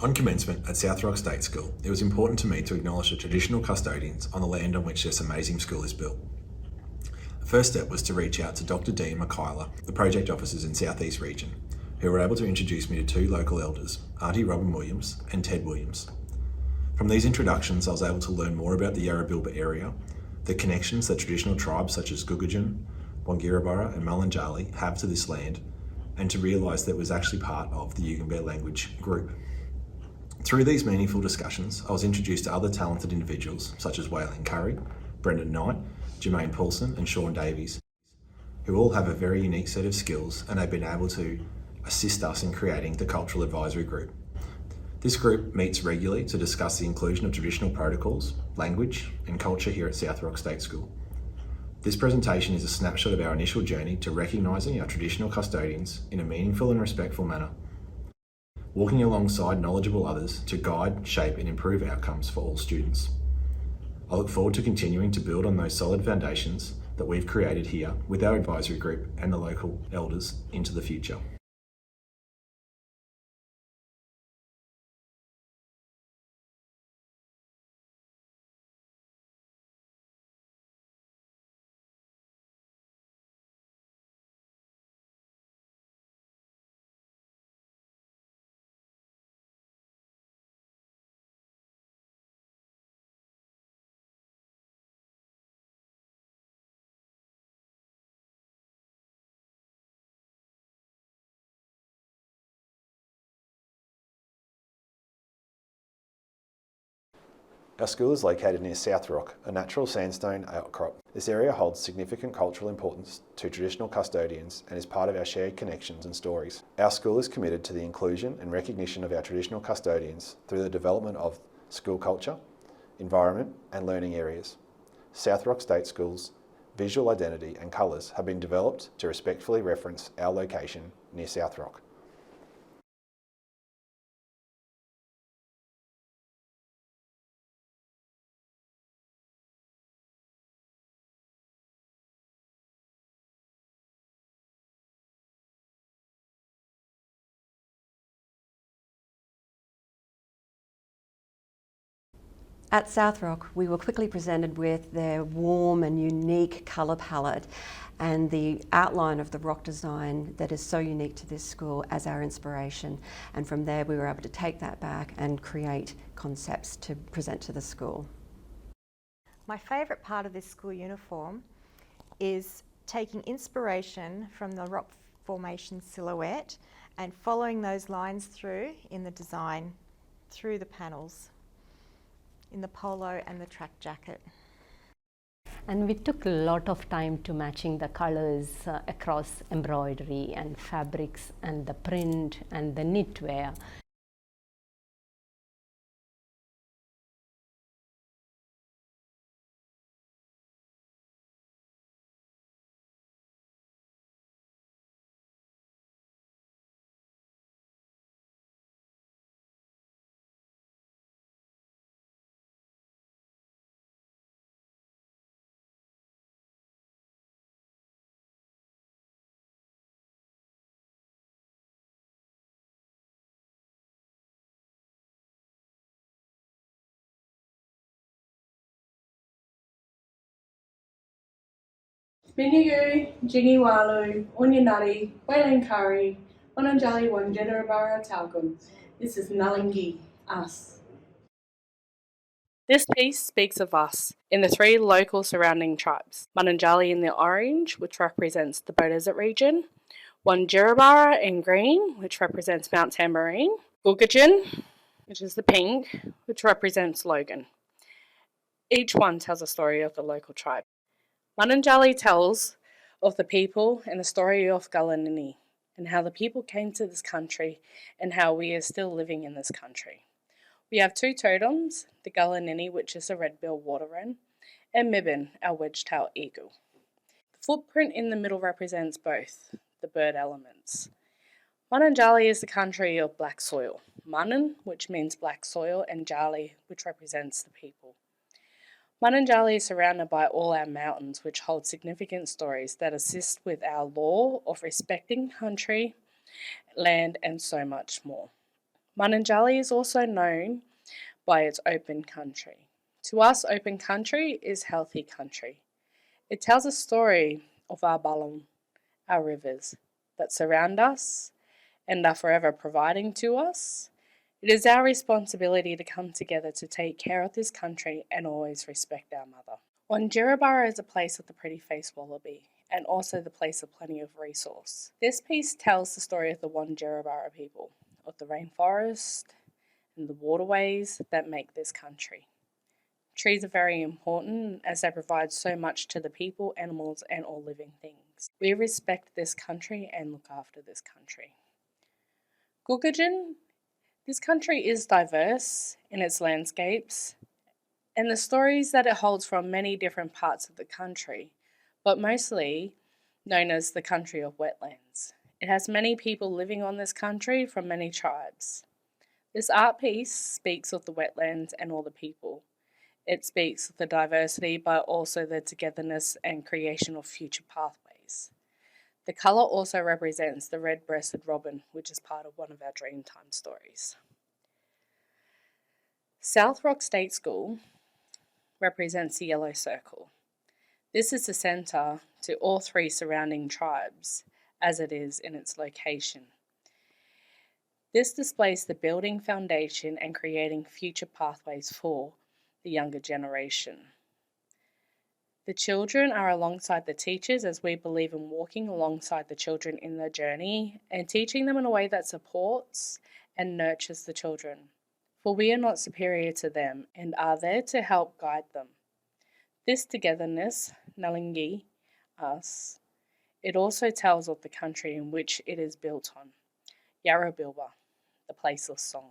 On commencement at South Rock State School, it was important to me to acknowledge the traditional custodians on the land on which this amazing school is built. The first step was to reach out to Dr. Dee and Michaela, the project officers in South East Region, who were able to introduce me to two local elders, Auntie Robin Williams and Ted Williams. From these introductions, I was able to learn more about the Yarrabilba area, the connections that traditional tribes such as Gugajan, Wangirabara and Malanjali have to this land, and to realise that it was actually part of the Yugambeh language group. Through these meaningful discussions, I was introduced to other talented individuals such as Waylene Curry, Brendan Knight, Jermaine Paulson and Sean Davies, who all have a very unique set of skills and have been able to assist us in creating the Cultural Advisory Group. This group meets regularly to discuss the inclusion of traditional protocols, language and culture here at South Rock State School. This presentation is a snapshot of our initial journey to recognising our traditional custodians in a meaningful and respectful manner, walking alongside knowledgeable others to guide, shape and improve outcomes for all students. I look forward to continuing to build on those solid foundations that we've created here with our advisory group and the local elders into the future. Our school is located near South Rock, a natural sandstone outcrop. This area holds significant cultural importance to traditional custodians and is part of our shared connections and stories. Our school is committed to the inclusion and recognition of our traditional custodians through the development of school culture, environment and learning areas. South Rock State School's visual identity and colours have been developed to respectfully reference our location near South Rock. At South Rock, we were quickly presented with their warm and unique colour palette and the outline of the rock design that is so unique to this school as our inspiration. And from there, we were able to take that back and create concepts to present to the school. My favourite part of this school uniform is taking inspiration from the rock formation silhouette and following those lines through in the design, through the panels, in the polo and the track jacket. And we took a lot of time to matching the colors across embroidery and fabrics and the print and the knitwear. Minyagu, Jingy Walu, Unyanati, Waylene Curry, Wananjali Wanjiddarabara Talgum. This is Nallingi, us. This piece speaks of us in the three local surrounding tribes. Mananjali in the orange, which represents the Bow Desert region, Wanjirabara in green, which represents Mount Tamborine, Gugajan, which is the pink, which represents Logan. Each one tells a story of the local tribe. Mananjali tells of the people and the story of Galanini and how the people came to this country and how we are still living in this country. We have two totems, the Galanini, which is a red-billed water wren, and Mibin, our wedge-tailed eagle. The footprint in the middle represents both the bird elements. Mananjali is the country of black soil. Manan, which means black soil, and Jali, which represents the people. Mananjali is surrounded by all our mountains, which hold significant stories that assist with our law of respecting country, land, and so much more. Mununjalli is also known by its open country. To us, open country is healthy country. It tells a story of our balum, our rivers, that surround us and are forever providing to us. It is our responsibility to come together to take care of this country and always respect our mother. Wanjirabara is a place of the pretty-faced wallaby and also the place of plenty of resource. This piece tells the story of the Wanjirabara people, of the rainforest and the waterways that make this country. Trees are very important as they provide so much to the people, animals and all living things. We respect this country and look after this country. Gugurjan, this country is diverse in its landscapes and the stories that it holds from many different parts of the country, but mostly known as the country of wetlands. It has many people living on this country from many tribes. This art piece speaks of the wetlands and all the people. It speaks of the diversity, but also the togetherness and creation of future pathways. The colour also represents the red-breasted robin, which is part of one of our Dreamtime stories. South Rock State School represents the yellow circle. This is the centre to all three surrounding tribes, as it is in its location. This displays the building foundation and creating future pathways for the younger generation. The children are alongside the teachers as we believe in walking alongside the children in their journey and teaching them in a way that supports and nurtures the children. For we are not superior to them and are there to help guide them. This togetherness, Nalingi, us, it also tells of the country in which it is built on, Yarrabilba, the placeless song.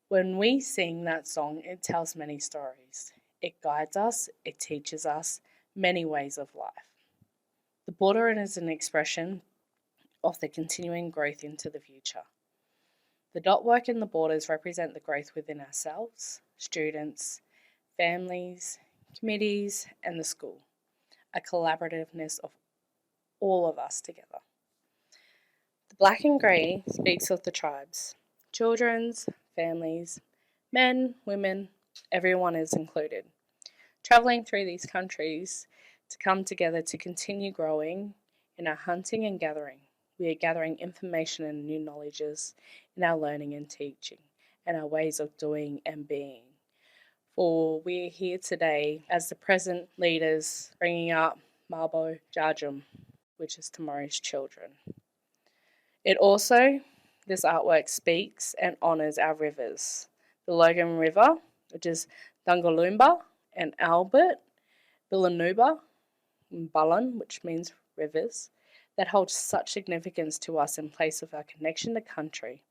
When we sing that song, it tells many stories. It guides us, it teaches us many ways of life. The border is an expression of the continuing growth into the future. The dot work in the borders represent the growth within ourselves, students, families, committees, and the school, a collaborativeness of all of us together. The black and grey speaks of the tribes, children's, families, men, women, everyone is included. Travelling through these countries to come together to continue growing in our hunting and gathering. We are gathering information and new knowledges in our learning and teaching and our ways of doing and being. For we are here today as the present leaders bringing up Mabo Jarjum, which is tomorrow's children. It also, this artwork speaks and honours our rivers. The Logan River, which is Dungalumba and Albert, Villanuba, and Bullen, which means rivers, that hold such significance to us in place of our connection to country.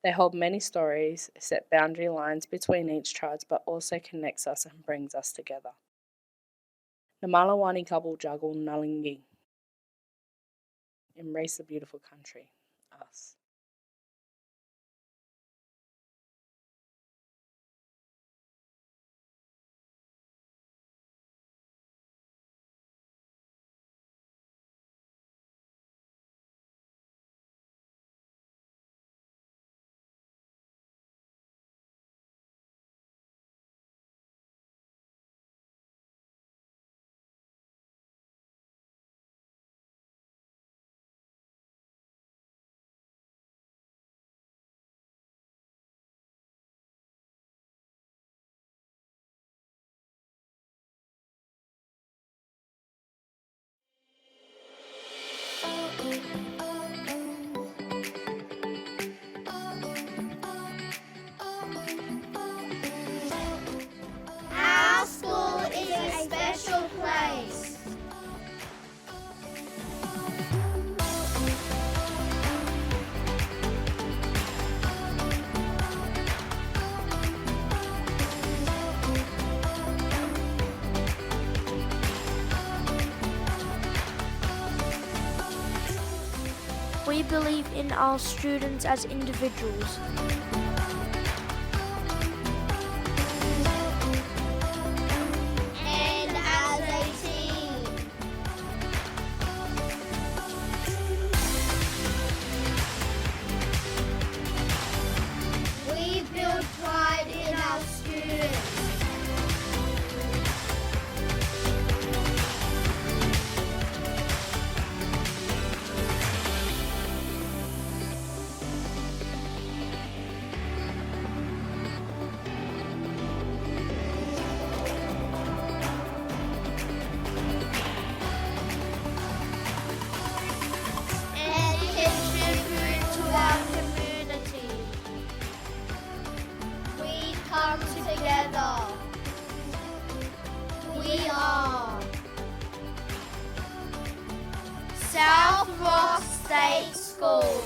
They hold many stories, set boundary lines between each tribe, but also connects us and brings us together. Namalawani Kabul Juggle Nalingi. Embrace the beautiful country, us. Our school is a special place. We believe in our students as individuals. And as a team. students. And contribute to our community. We come together. We are South Rock State School.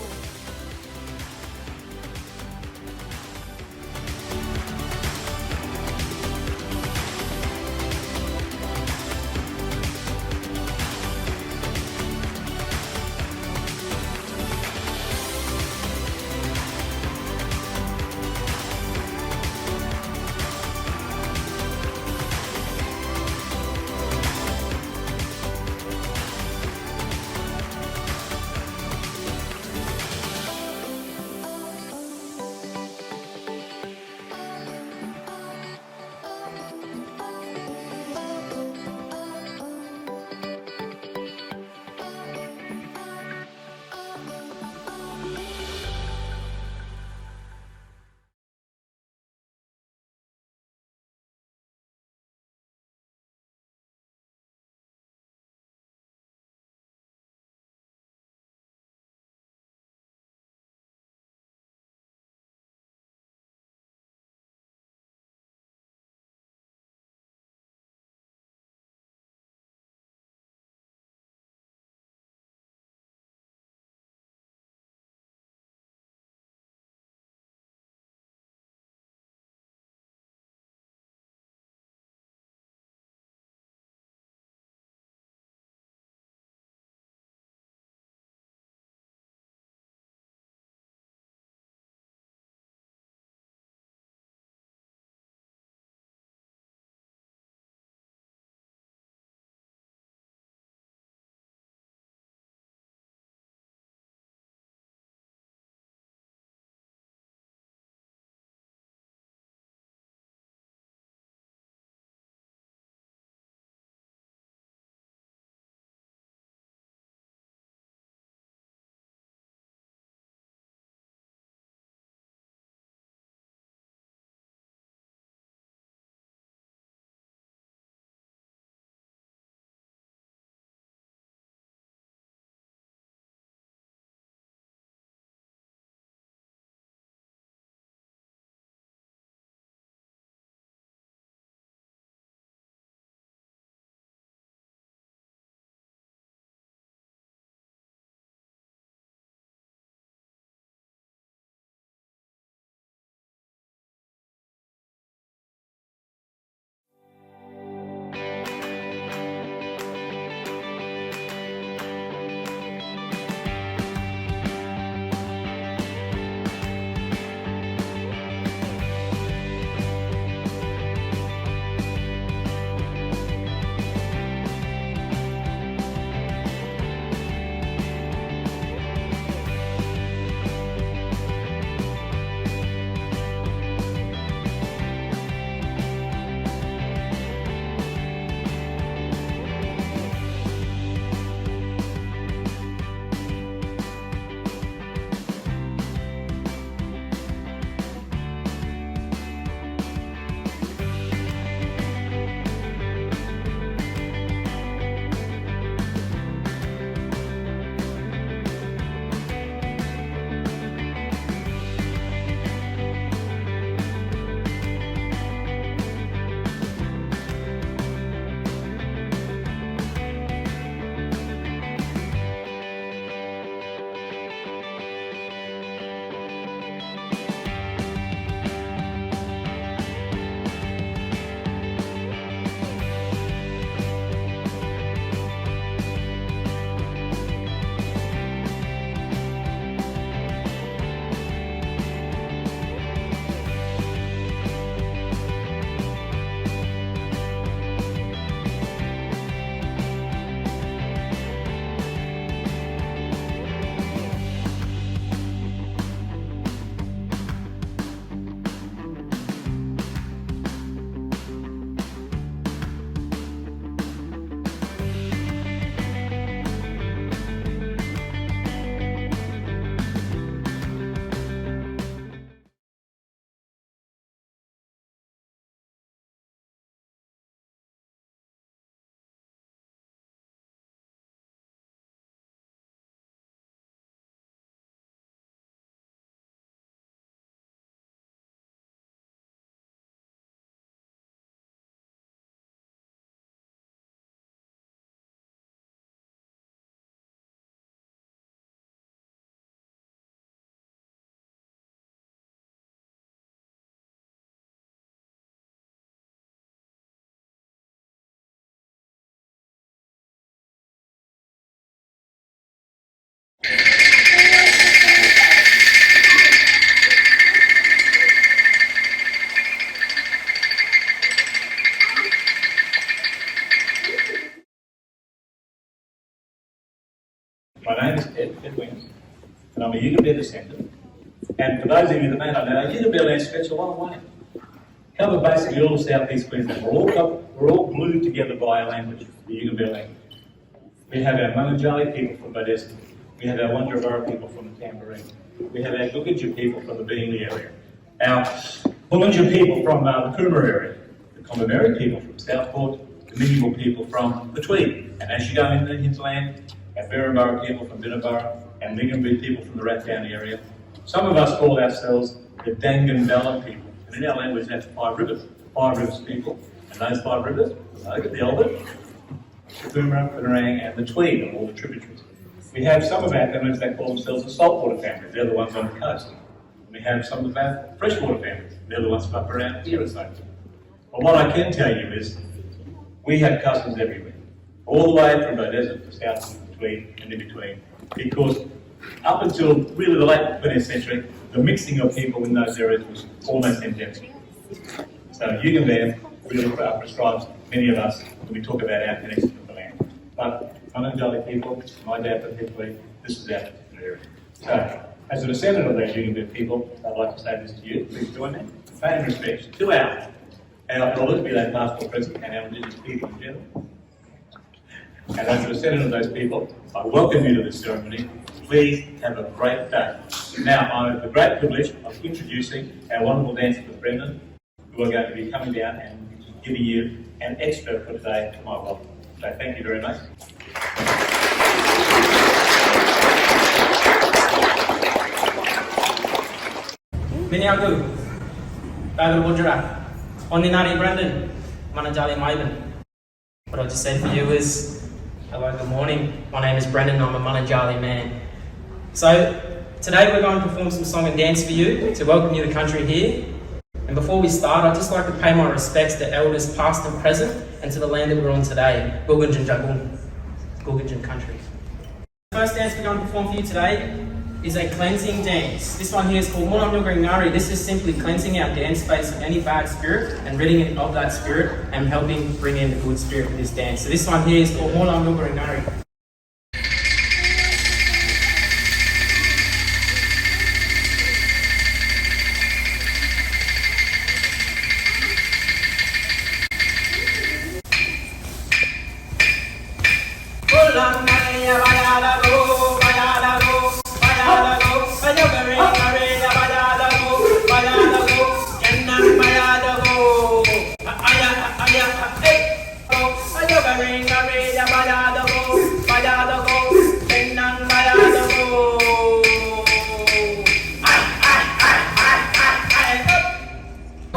a Yugambeh descendant. And for those of you that may not know, Yugambeh land stretch a long way. Cover basically all of South East Queensland. We're all glued together by our language, the Yugambeh language. We have our Mununjali people from Bodessa. We have our Wunjarabara people from the Tamborine. We have our Guggenja people from the Beenley area. Our Pulunja people from the Coomera area. The Combermeri people from Southport. The Minimal people from the Tweed. And as you go into the hinterland, our Berrinbara people from Binnaburra and Lingamby people from the Rathdown area. Some of us call ourselves the Dangandala people. And in our language, that's 5 rivers. 5 rivers people. And those 5 rivers, the Albert, the Coomera, the Nerang, and the Tweed are all the tributaries. We have some of our families that call themselves the saltwater families. They're the ones on the coast. We have some of our freshwater families. They're the ones up around here and so forth. But what I can tell you is we have cousins everywhere. All the way from Bodessa to South Tweed and in between. Because up until really the late 20th century, the mixing of people in those areas was almost endemic. So Yugambeh really prescribes many of us when we talk about our connection to the land. But Mununjali people, my dad particularly, this is our particular area. So, as a descendant of those Yugambeh people, I'd like to say this to you. Please join me. Pay and respect to our elders, be they past or present, and our Indigenous people in general. And as a descendant of those people, I welcome you to this ceremony. Please have a great day. Now, I have the great privilege of introducing our wonderful dancer with Brendan, who are going to be coming down and giving you an extra for today to my welcome. So thank you very much. Miniagu, Bagar Wudjara, Oninari Brendan, Manajali Maiban. What I'll just say for you is, hello, good morning. My name is Brendan, I'm a Manajali man. So, today we're going to perform some song and dance for you to welcome you to country here. And before we start, I'd just like to pay my respects to elders past and present and to the land that we're on today, Guggenjan Jagung, Guggenjan country. The first dance we're going to perform for you today is a cleansing dance. This one here is called Mulam Nugring Ngari. This is simply cleansing our dance space of any bad spirit and ridding it of that spirit and helping bring in the good spirit with this dance. So this one here is called Mulam Nugring Ngari.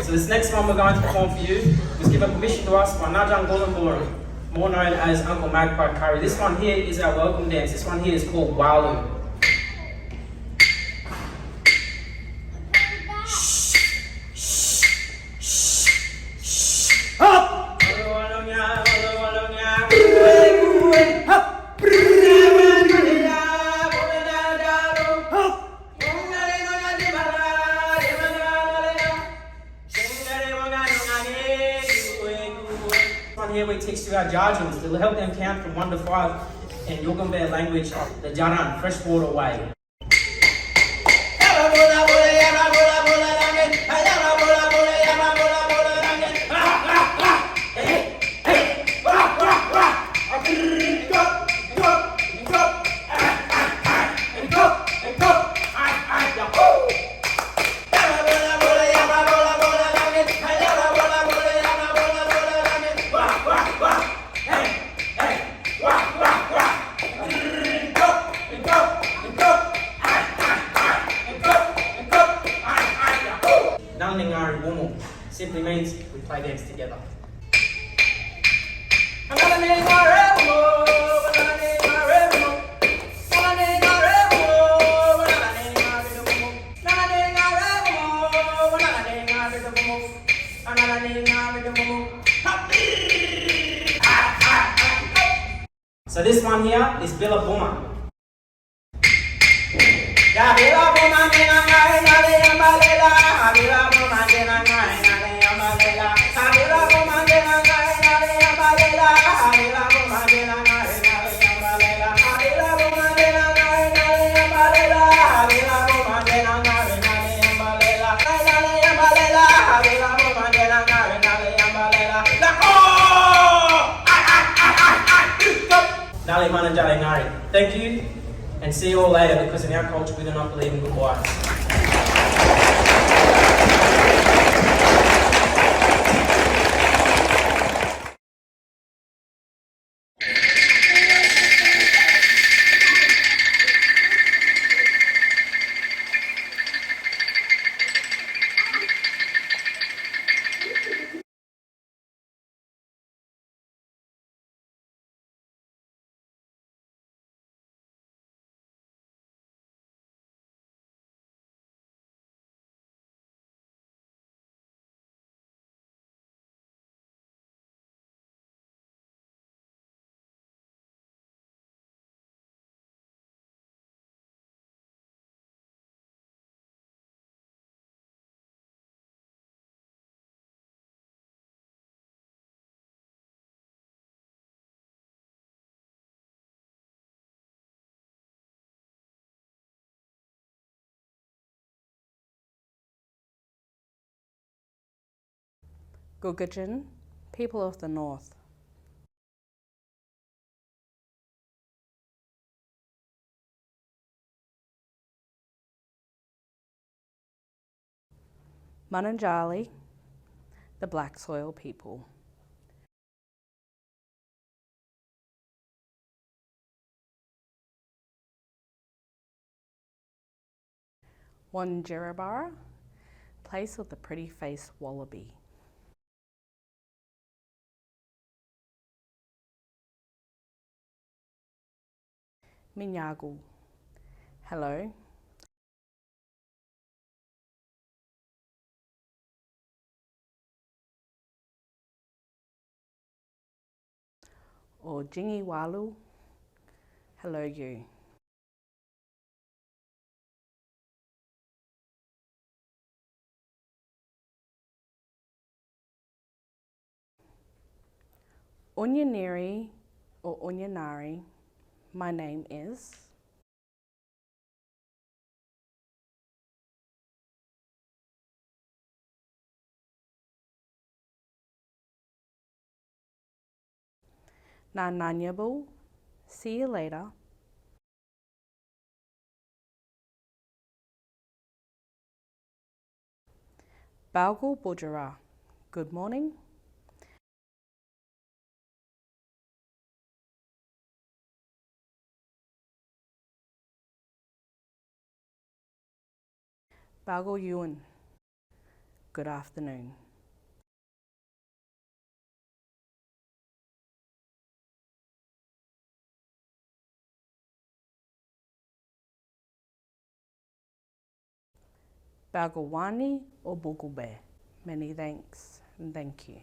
So this next one we're going to perform for you was given permission to us by Najang Golambulur, more known as Uncle Magpie Curry. This one here is our welcome dance. This one here is called Walu. Here we teach to our Jarjans to help them count from 1 to 5 in Yugambeh language, the Jaran, freshwater way. Simply means we play dance together. So this one here is Billabuma. Nali Mananjali Ngari. Thank you, and see you all later, because in our culture we do not believe in goodbyes. Gugajin, people of the north. Mananjali, the black soil people. Wanjirabara, place of the pretty faced wallaby. Minyagu, hello. Or Jingi Walu, hello you. Unyaniri or Unyanari, my name is. Nananyabu, see you later. Balgal Bujara, good morning. Balgal Yuan, good afternoon. Balgalwani or Bugulbe, many thanks and thank you.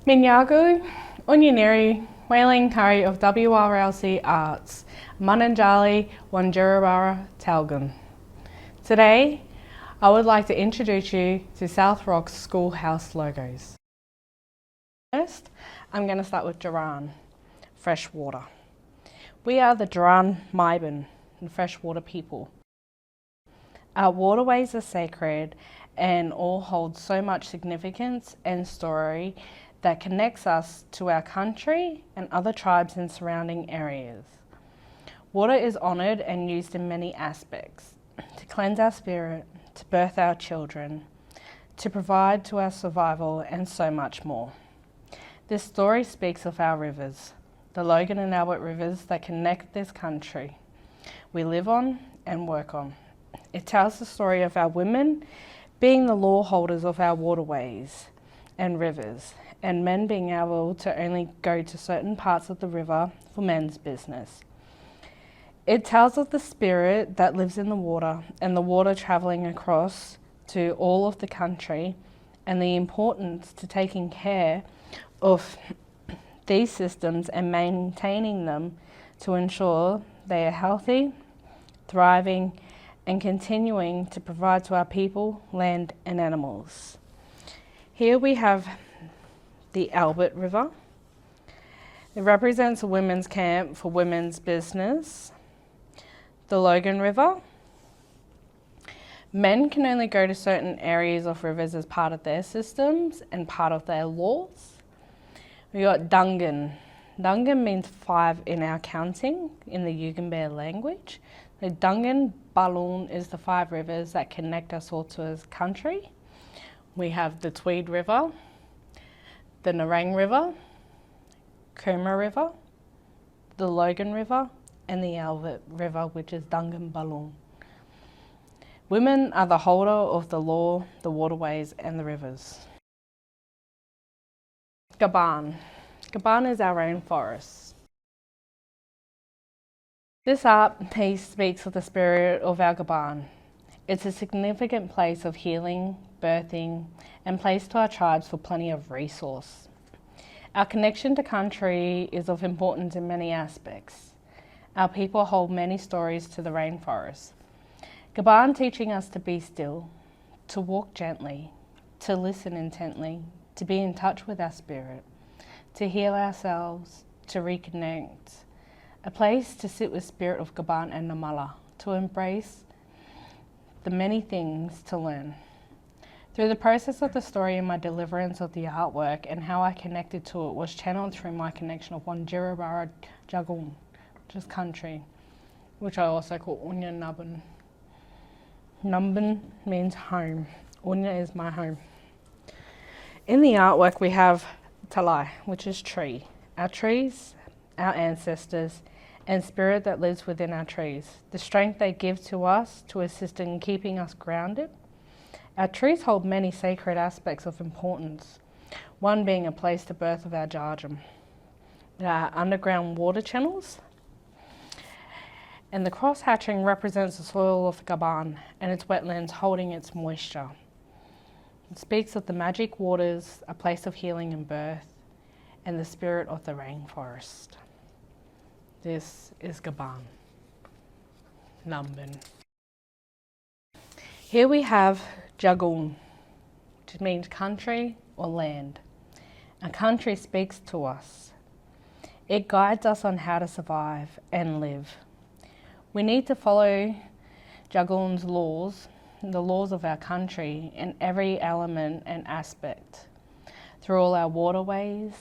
Minyagu, Unyaniri, Whaling Curry of WRLC Arts, Mananjali, Wanjirabara, Talgun. Today, I would like to introduce you to South Rock's schoolhouse logos. First, I'm going to start with Duran, fresh water. We are the Duran Maiban, and freshwater people. Our waterways are sacred and all hold so much significance and story that connects us to our country and other tribes in surrounding areas. Water is honoured and used in many aspects, to cleanse our spirit, to birth our children, to provide to our survival, and so much more. This story speaks of our rivers, the Logan and Albert rivers that connect this country we live on and work on. It tells the story of our women being the law holders of our waterways and rivers, and men being able to only go to certain parts of the river for men's business. It tells of the spirit that lives in the water and the water travelling across to all of the country, and the importance to taking care of these systems and maintaining them to ensure they are healthy, thriving, and continuing to provide to our people, land, and animals. Here we have the Albert River. It represents a women's camp for women's business. The Logan River. Men can only go to certain areas of rivers as part of their systems and part of their laws. We got Dungan. Dungan means 5 in our counting in the Yugambeh language. The Dungan Balloon is the 5 rivers that connect us all to as country. We have the Tweed River, the Nerang River, Cooma River, the Logan River, and the Albert River, which is Dungan Balloon. Women are the holder of the law, the waterways, and the rivers. Gaban. Gaban is our rainforest. This art piece speaks of the spirit of our Gaban. It's a significant place of healing, birthing, and place to our tribes for plenty of resource. Our connection to country is of importance in many aspects. Our people hold many stories to the rainforest. Gaban teaching us to be still, to walk gently, to listen intently, to be in touch with our spirit, to heal ourselves, to reconnect, a place to sit with spirit of Gaban and Namala, to embrace the many things to learn. Through the process of the story and my deliverance of the artwork and how I connected to it was channeled through my connection of Wanjirabara Jagun, which is country, which I also call Unya Nubban. Numban means home. Unya is my home. In the artwork we have Talai, which is tree. Our trees, our ancestors, and spirit that lives within our trees. The strength they give to us to assist in keeping us grounded. Our trees hold many sacred aspects of importance, one being a place to birth of our Jarjum. There are underground water channels, and the cross-hatching represents the soil of Gaban and its wetlands holding its moisture. It speaks of the magic waters, a place of healing and birth, and the spirit of the rainforest. This is Gaban, Numban. Here we have Jagun, which means country or land. A country speaks to us. It guides us on how to survive and live. We need to follow Jagun's laws, the laws of our country, in every element and aspect, through all our waterways,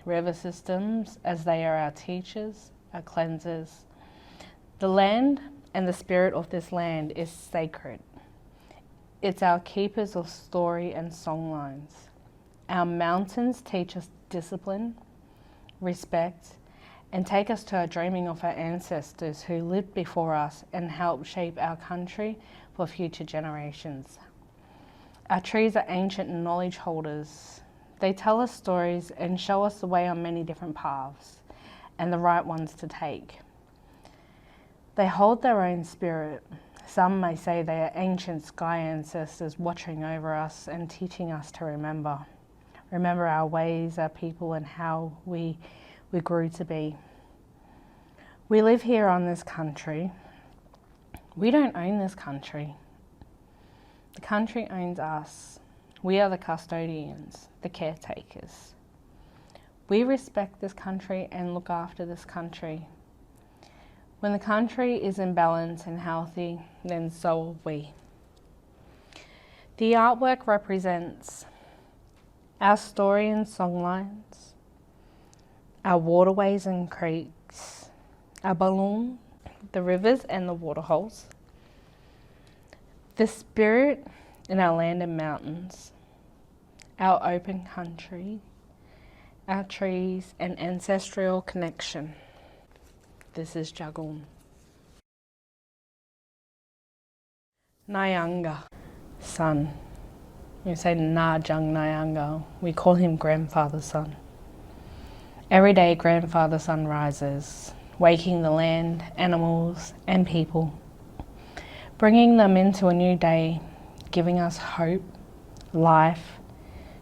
river systems, as they are our teachers, our cleansers. The land and the spirit of this land is sacred. It's our keepers of story and songlines. Our mountains teach us discipline, respect, and take us to our dreaming of our ancestors who lived before us and helped shape our country for future generations. Our trees are ancient knowledge holders. They tell us stories and show us the way on many different paths and the right ones to take. They hold their own spirit. Some may say they are ancient sky ancestors watching over us and teaching us to remember our ways, our people, and how we grew to be. We live here on this country. We don't own this country. The country owns us. We are the custodians, the caretakers. We respect this country and look after this country. When the country is in balance and healthy, then so are we. The artwork represents our story and songlines, our waterways and creeks, our balloon, the rivers and the waterholes, the spirit in our land and mountains, our open country, our trees and ancestral connection. This is Jagun. Nyanga, son. We say Najang Nyanga. We call him Grandfather Sun. Every day Grandfather Sun rises, waking the land, animals and people, bringing them into a new day, giving us hope, life,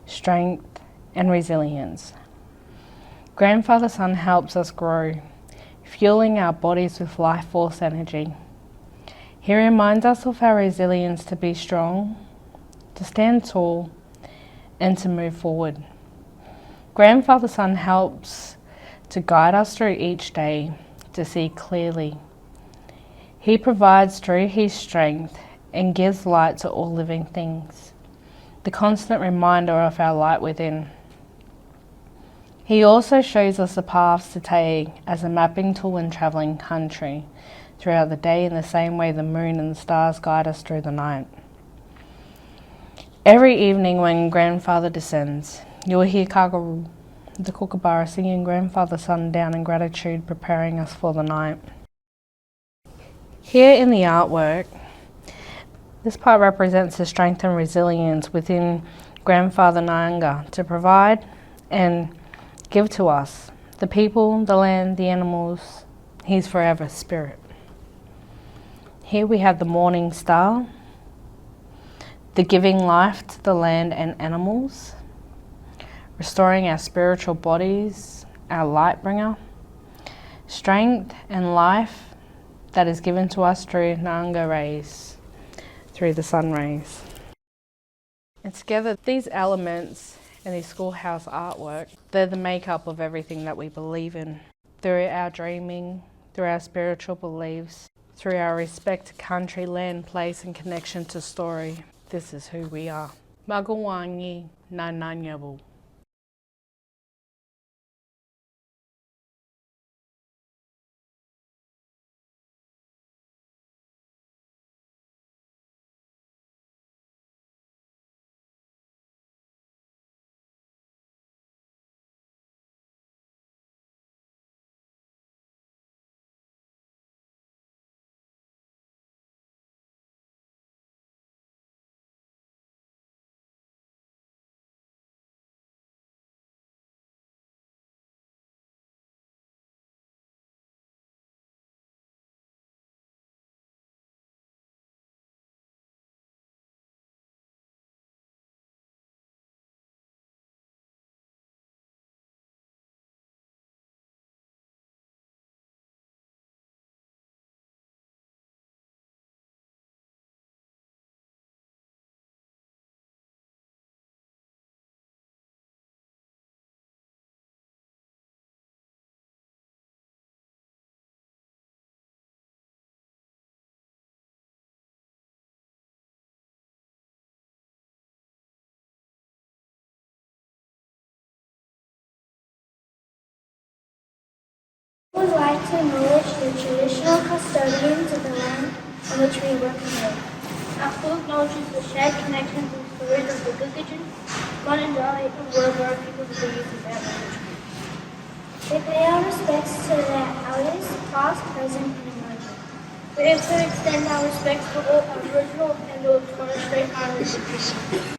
strength and resilience. Grandfather Sun helps us grow, fueling our bodies with life force energy. He reminds us of our resilience to be strong, to stand tall and to move forward. Grandfather Sun helps to guide us through each day to see clearly. He provides through his strength and gives light to all living things, the constant reminder of our light within. He also shows us the paths to take as a mapping tool in travelling country throughout the day in the same way the moon and the stars guide us through the night. Every evening when Grandfather descends, you'll hear Kagaru, the kookaburra, singing Grandfather Sun down in gratitude, preparing us for the night. Here in the artwork, this part represents the strength and resilience within Grandfather Nyanga to provide and give to us, the people, the land, the animals, his forever spirit. Here we have the morning star, the giving life to the land and animals, restoring our spiritual bodies, our light bringer, strength and life that is given to us through Nyanga rays, through the sun rays. And together these elements and these schoolhouse artwork, they're the makeup of everything that we believe in. Through our dreaming, through our spiritual beliefs, through our respect to country, land, place and connection to story. This is who we are. Magawangi na nanyabu. We would like to acknowledge the traditional custodians of the land on which we work and live. Our school acknowledges the shared connections and stories of the Gugajin, Mananjali, and Willowborough peoples of the youth of our language. We pay our respects to their elders, past, present, and emerging. We also extend our respects to all Aboriginal and or Torres Strait Islander people.